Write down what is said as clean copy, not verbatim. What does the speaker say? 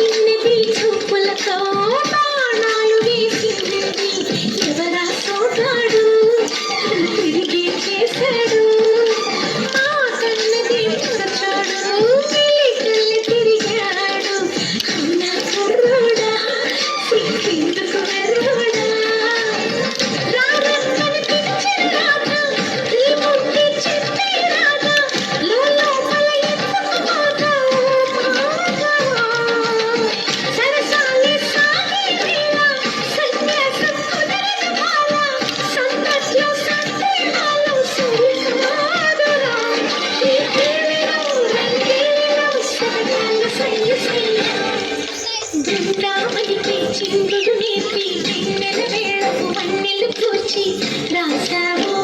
చిన్నది చూపులతో బాణాలు వేసింది ఎవరా సోగాడు తిరిగి చేశాడు మా కన్నది పురచాడు మెలికల్లి తిరిగాడు అన్న కుర్రోడా సిక్కిందుకు వెర్రోడా రారమ్మని పిలిచిన రాధా ఈ ముట్టి చెప్పే రాధా లోపల ఎందుకు బాధ సరసాలే సాగే వేళ సన్యాసం కుదరదు బాల సంతట్లో సందేహాలు సరికాదురా ఈ తేలిలో రంగేలిలో సరదాల సయ్య సయ్య బృందావనికి చిందులు నేర్పి వెన్నెల వేళకు వన్నెలు కూర్చి రాసావు